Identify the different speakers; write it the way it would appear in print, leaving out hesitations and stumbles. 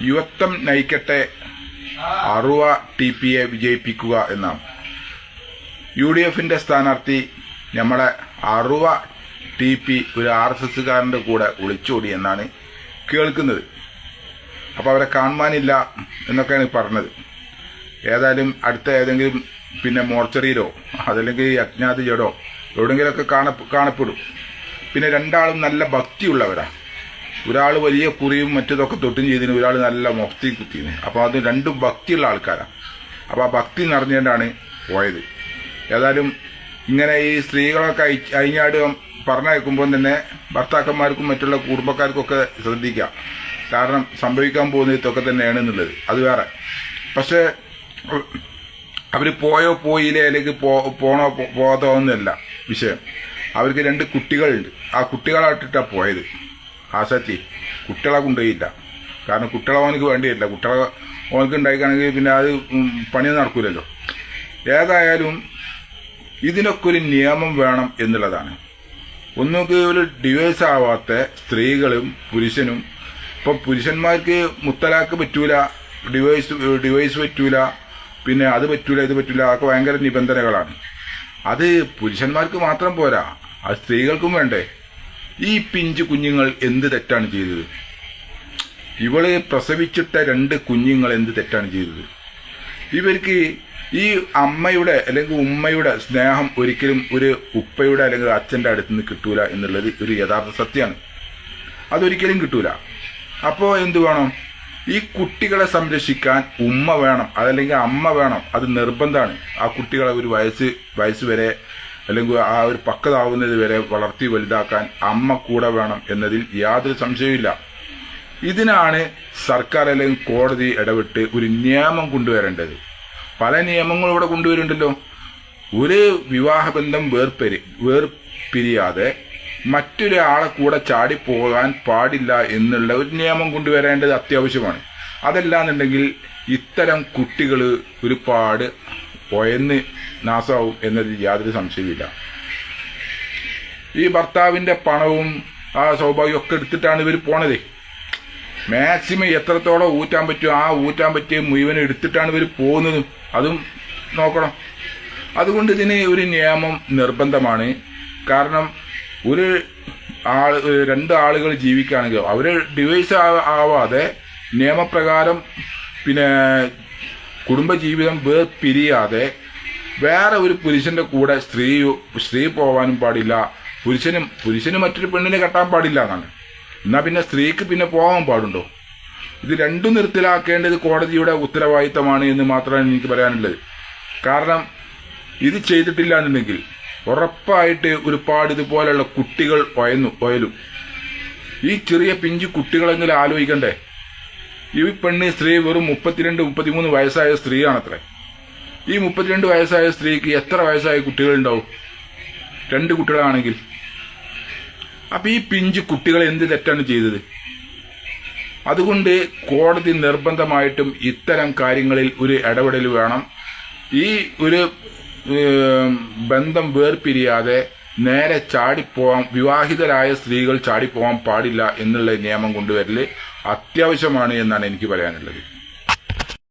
Speaker 1: യുവത്വം നയിക്കട്ടെ, അറുവ TPയെ വിജയിപ്പിക്കുക എന്നാണ്. UDFന്റെ സ്ഥാനാർത്ഥി നമ്മളെ അറുവ TP ഒരു RSSകാരൻ്റെ കൂടെ ഒളിച്ചോടി എന്നാണ് കേൾക്കുന്നത്. അപ്പോൾ അവരെ കാണുവാനില്ല എന്നൊക്കെയാണ് പറഞ്ഞത്. ഏതായാലും അടുത്ത ഏതെങ്കിലും പിന്നെ മോർച്ചറിയിലോ അതല്ലെങ്കിൽ അജ്ഞാത ജഡോ എവിടെയെങ്കിലുമൊക്കെ കാണപ്പെടും. പിന്നെ രണ്ടാളും നല്ല ഭക്തിയുള്ളവരാണ്. ഒരാൾ വലിയ കുറിയും മറ്റതൊക്കെ തൊട്ടും ചെയ്തിന്, ഒരാൾ നല്ല മൊഫ്തി കുത്തിന്ന്. അപ്പോൾ അത് രണ്ടും ഭക്തിയുള്ള ആൾക്കാരാണ്. അപ്പോൾ ആ ഭക്തി നിറഞ്ഞുകൊണ്ടാണ് പോയത്. ഏതായാലും ഇങ്ങനെ ഈ സ്ത്രീകളൊക്കെ അഴിഞ്ഞാടുക പറഞ്ഞയക്കുമ്പോൾ തന്നെ ഭർത്താക്കന്മാർക്കും മറ്റുള്ള കുടുംബക്കാർക്കൊക്കെ ശ്രദ്ധിക്കാം. കാരണം സംഭവിക്കാൻ പോകുന്നത് ഇതൊക്കെ തന്നെയാണ് എന്നുള്ളത് അത് വേറെ. പക്ഷേ അവർ പോയോ പോയില്ലേ അല്ലെങ്കിൽ പോണോ പോകാതോ എന്നല്ല വിഷയം. അവർക്ക് 2 കുട്ടികളുണ്ട്. ആ കുട്ടികളായിട്ടിട്ടാണ് പോയത്. ആശാച്ചി കുട്ടികളെ കൊണ്ടുപോയില്ല. കാരണം കുട്ടികളെ ഓനക്ക് വേണ്ടിയില്ല. കുട്ടികളെ ഓനക്ക് ഉണ്ടായിക്കാണെങ്കിൽ പിന്നെ അത് പണിയൊന്നും നടക്കൂലല്ലോ. ഏതായാലും ഇതിനൊക്കെ ഒരു നിയമം വേണം എന്നുള്ളതാണ്. ഒന്നുകിൽ ഒരു ഡിവോഴ്സ് ആവാത്ത സ്ത്രീകളും പുരുഷനും, ഇപ്പം പുരുഷന്മാർക്ക് മുത്തലാക്ക് പറ്റൂല, ഡിവോഴ്സ് പറ്റൂല, പിന്നെ അത് പറ്റൂല ഇത് പറ്റൂല, അതൊക്കെ ഭയങ്കര നിബന്ധനകളാണ്. അത് പുരുഷന്മാർക്ക് മാത്രം പോരാ, അത് സ്ത്രീകൾക്കും വേണ്ടേ. ഈ പിഞ്ചു കുഞ്ഞുങ്ങൾ എന്ത് തെറ്റാണ് ചെയ്തത്? ഇവള് പ്രസവിച്ചിട്ട 2 കുഞ്ഞുങ്ങൾ എന്ത് തെറ്റാണ് ചെയ്തത്? ഇവർക്ക് ഈ അമ്മയുടെ അല്ലെങ്കിൽ ഉമ്മയുടെ സ്നേഹം ഒരിക്കലും ഒരു ഉപ്പയുടെ അല്ലെങ്കിൽ അച്ഛൻ്റെ അടുത്ത് നിന്ന് കിട്ടൂല എന്നുള്ളത് ഒരു യഥാർത്ഥ സത്യമാണ്. അതൊരിക്കലും കിട്ടൂല. അപ്പോൾ എന്ത് വേണം? ഈ കുട്ടികളെ സംരക്ഷിക്കാൻ ഉമ്മ വേണം, അതല്ലെങ്കിൽ അമ്മ വേണം. അത് നിർബന്ധമാണ്. ആ കുട്ടികളെ ഒരു വയസ്സ് വരെ അല്ലെങ്കിൽ ആ ഒരു പക്വതാവുന്നത് വരെ വളർത്തി വലുതാക്കാൻ അമ്മ കൂടെ വേണം എന്നതിൽ യാതൊരു സംശയവുമില്ല. ഇതിനാണ് സർക്കാർ അല്ലെങ്കിൽ കോടതി ഇടപെട്ട് ഒരു നിയമം കൊണ്ടുവരേണ്ടത്. പല നിയമങ്ങളും ഇവിടെ കൊണ്ടുവരുന്നുണ്ടല്ലോ. ഒരു വിവാഹബന്ധം വേർപിരിയാതെ മറ്റൊരാളെ കൂടെ ചാടിപ്പോകാൻ പാടില്ല എന്നുള്ള ഒരു നിയമം കൊണ്ടുവരേണ്ടത് അത്യാവശ്യമാണ്. അതല്ലാന്നുണ്ടെങ്കിൽ ഇത്തരം കുട്ടികൾ ഒരുപാട് ഒയന്ന് നാശമാവും എന്നതിൽ യാതൊരു സംശയമില്ല. ഈ ഭർത്താവിന്റെ പണവും ആ സൗഭാഗ്യമൊക്കെ എടുത്തിട്ടാണ് ഇവർ പോണത്. മാക്സിമം എത്രത്തോളം ഊറ്റാൻ പറ്റുമോ ആ ഊറ്റാൻ പറ്റിയ മുഴുവനും എടുത്തിട്ടാണ് ഇവർ പോകുന്നതും. അതും നോക്കണം. അതുകൊണ്ട് ഇതിന് ഒരു നിയമം നിർബന്ധമാണ്. കാരണം ഒരു 2 ആളുകൾ ജീവിക്കുകയാണെങ്കിൽ അവർ ഡിവോഴ്സ് ആവാതെ നിയമപ്രകാരം പിന്നെ കുടുംബജീവിതം വേർപിരിയാതെ വേറെ ഒരു പുരുഷന്റെ കൂടെ സ്ത്രീ പോവാനും പാടില്ല. പുരുഷന് മറ്റൊരു പെണ്ണിനെ കെട്ടാൻ പാടില്ല എന്നാണ്. എന്നാ പിന്നെ സ്ത്രീക്ക് പിന്നെ പോകാൻ പാടുണ്ടോ? ഇത് രണ്ടും നിർത്തലാക്കേണ്ടത് കോടതിയുടെ ഉത്തരവാദിത്തമാണ് എന്ന് മാത്രമാണ് എനിക്ക് പറയാനുള്ളത്. കാരണം ഇത് ചെയ്തിട്ടില്ല എന്നുണ്ടെങ്കിൽ ഉറപ്പായിട്ട് ഒരുപാട് ഇതുപോലെയുള്ള കുട്ടികൾ ഒയലും. ഈ ചെറിയ പിഞ്ചു കുട്ടികളെങ്കിലും ആലോചിക്കണ്ടേ? ഈ സ്ത്രീ വെറും 32-33 വയസ്സായ സ്ത്രീയാണത്രേ. ഈ 32 വയസ്സായ സ്ത്രീക്ക് എത്ര വയസ്സായ കുട്ടികളുണ്ടാവും? 2 കുട്ടികളാണെങ്കിൽ. അപ്പൊ ഈ പിഞ്ചു കുട്ടികൾ എന്ത് തെറ്റാണ് ചെയ്തത്? അതുകൊണ്ട് കോടതി നിർബന്ധമായിട്ടും ഇത്തരം കാര്യങ്ങളിൽ ഒരു ഇടപെടൽ വേണം. ഈ ഒരു ബന്ധം വേർപിരിയാതെ നേരെ ചാടിപ്പോവാൻ, വിവാഹിതരായ സ്ത്രീകൾ ചാടിപ്പോവാൻ പാടില്ല എന്നുള്ള നിയമം കൊണ്ടുവരല് അത്യാവശ്യമാണ് എന്നാണ് എനിക്ക് പറയാനുള്ളത്.